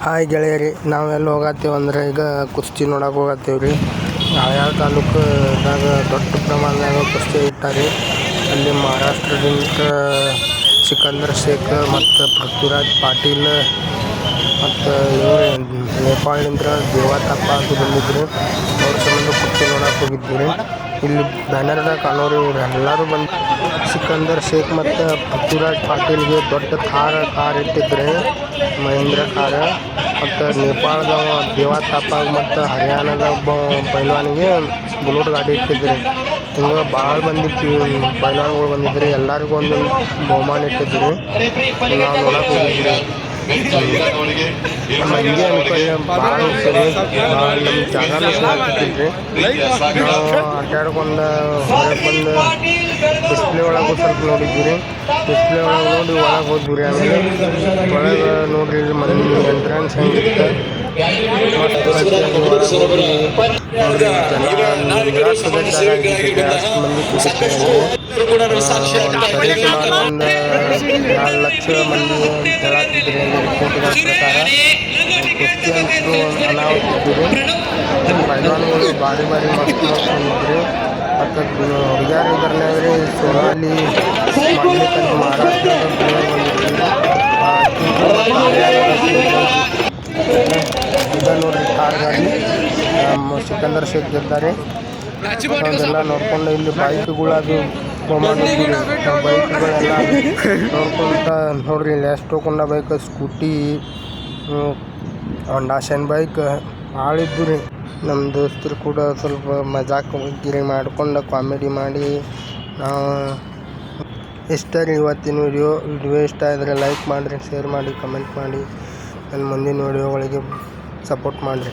Hi ಗೆಳೆಯರಿ, ನಾವೆಲ್ಲ ಹೋಗತ್ತೀವಿ ಅಂದ್ರೆ ಈಗ ಕುಸ್ತಿ ನೋಡಕ್ಕೆ ಹೋಗತ್ತೀವಿ ರೀ. ಹಳ್ಯಾಳ ತಾಲೂಕದಾಗ ದೊಡ್ಡ ಪ್ರಮಾಣದಾಗ ಕುಸ್ತಿ ಇಟ್ಟಾರೆ. ಅಲ್ಲಿ ಮಹಾರಾಷ್ಟ್ರದಿಂದ ಸಿಕಂದರ್ ಶೇಖ್ ಮತ್ತು ಪೃಥ್ವಿರಾಜ್ ಪಾಟೀಲ್ ಮತ್ತು ಇವರು ನೇಪಾಳದಿಂದ ದೇವತಪ್ಪ ಅಂತ ಬಂದಿದ್ರು. ಅವ್ರ ಸಂಬಂಧ ಕುಸ್ತಿ ನೋಡಕ್ಕೆ ಹೋಗಿದ್ವಿ. ಇಲ್ಲಿ ಬ್ಯಾನರ್ದಾಗ ಕಾಣೋರು ಇವ್ರು ಎಲ್ಲರೂ ಬಂದು ಸಿಕಂದರ್ ಶೇಖ್ ಮತ್ತು ಪೃಥ್ವಿರಾಜ್ ಪಾಟೀಲ್ಗೆ ದೊಡ್ಡ ಕಾರ್ ಇಟ್ಟಿದ್ರೆ, ಮಹೇಂದ್ರ ಕಾರ್. ಮತ್ತು ನೇಪಾಳದವ ದೇವತಪ್ಪ ಮತ್ತು ಹರಿಯಾಣದ ಒಬ್ಬ ಪೈಲ್ವಾನಿಗೆ ಬುಲೆಟ್ ಗಾಡಿ ಇಟ್ಟಿದ್ರು. ಹಿಂಗೆ ಭಾಳ ಮಂದಿ ಪೈಲ್ವಾನ್ಗಳು ಬಂದಿದ್ರು. ಎಲ್ಲರಿಗೂ ಒಂದೊಂದು ಬಹುಮಾನ ಇಟ್ಟಿದ್ರು. ನಾವು ನೋಡಕ್ಕೆ ಹೋಗಿದ್ವಿ. ನಮ್ಮ ಹಂಗೆ ಅನ್ಕೊಂಡು ಭಾಳ ಇರ್ತದೆ. ನಮ್ಮ ಜಾಗನೂ ಸಿಗಾಕಿದ್ರಿ. ನಾವು ಅಡ್ಡಾಡ್ಕೊಂಡು ಹೊರಗೆ ಬಂದು ಡಿಸ್ಪ್ಲೇ ಒಳಗೂ ಸ್ವಲ್ಪ ನೋಡಿದ್ವಿ. ಡಿಸ್ಪ್ಲೇ ಒಳಗೆ ನೋಡಿ ಒಳಗೆ ಹೋದ್ವಿ. ಆಮೇಲೆ ಒಳಗೆ ನೋಡ್ರಿ ಇಲ್ಲಿ ಮಂದಿ ಎಂಟ್ರೆನ್ಸ್ ಹೆಂಗಿತ್ತು ಮತ್ತು ನೋಡ್ರಿ ಅಷ್ಟು ಮಂದಿ ಸುಮಾರು ಒಂದು 2 ಲಕ್ಷ ಮಂದಿ ಹೇಳತ್ತಿದ್ರಿ ರಿಪೋರ್ಟ್ಗಳ ಪ್ರಕಾರ. ಕುಸ್ತಿ ಅಂತೂ ಅನಾಹುತಿದ್ರಿ. ಪೈಲ್ವಾನ್ಗಳು ಭಾರಿ ಮಸ್ತ್ ಬಂದಿದ್ರಿ. ಮತ್ತು ಹುಡುಗಿಯರು ಇದರ್ನಾಗ್ರಿ ಸೋನಾಲಿ ಮಾಡ್ಲಿಕ್ಕಂತ ಮಹಾರಾಷ್ಟ್ರದ ಈಗ ನೋಡ್ರಿ ಕಾರ್ ಗಾಡಿ ನಮ್ಮ ಸಿಕಂದರ್ ಶೇಖ್ ಗೆದ್ದಾರೆ. ಅದೆಲ್ಲ ನೋಡ್ಕೊಂಡು ಇಲ್ಲಿ ಬೈಕ್ಗಳು ಅದು ಮಾಡಿದ್ವಿ. ಬೈಕ್ಗಳೆಲ್ಲ ನೋಡ್ಕೊಂತ ನೋಡ್ರಿ ಇಲ್ಲಿ ಎಷ್ಟು ತೊಗೊಂಡ ಬೈಕ್, ಸ್ಕೂಟಿ, ಹೋಂಡಾ ಶೈನ್ ಬೈಕ್ ಭಾಳ ಇದ್ದು ರೀ. ನಮ್ಮ ದೋಸ್ತರು ಕೂಡ ಸ್ವಲ್ಪ ಮಜಾಕ್ ಗಿರಿ ಮಾಡ್ಕೊಂಡು ಕಾಮಿಡಿ ಮಾಡಿ ನಾವು ಇಷ್ಟ ರೀ ಇವತ್ತಿನ ವಿಡಿಯೋ ಇಷ್ಟ ಆದರೆ ಲೈಕ್ ಮಾಡಿರಿ, ಶೇರ್ ಮಾಡಿ, ಕಮೆಂಟ್ ಮಾಡಿ. ನನ್ನ ಮುಂದಿನ ವಿಡಿಯೋಗಳಿಗೆ ಸಪೋರ್ಟ್ ಮಾಡಿರಿ.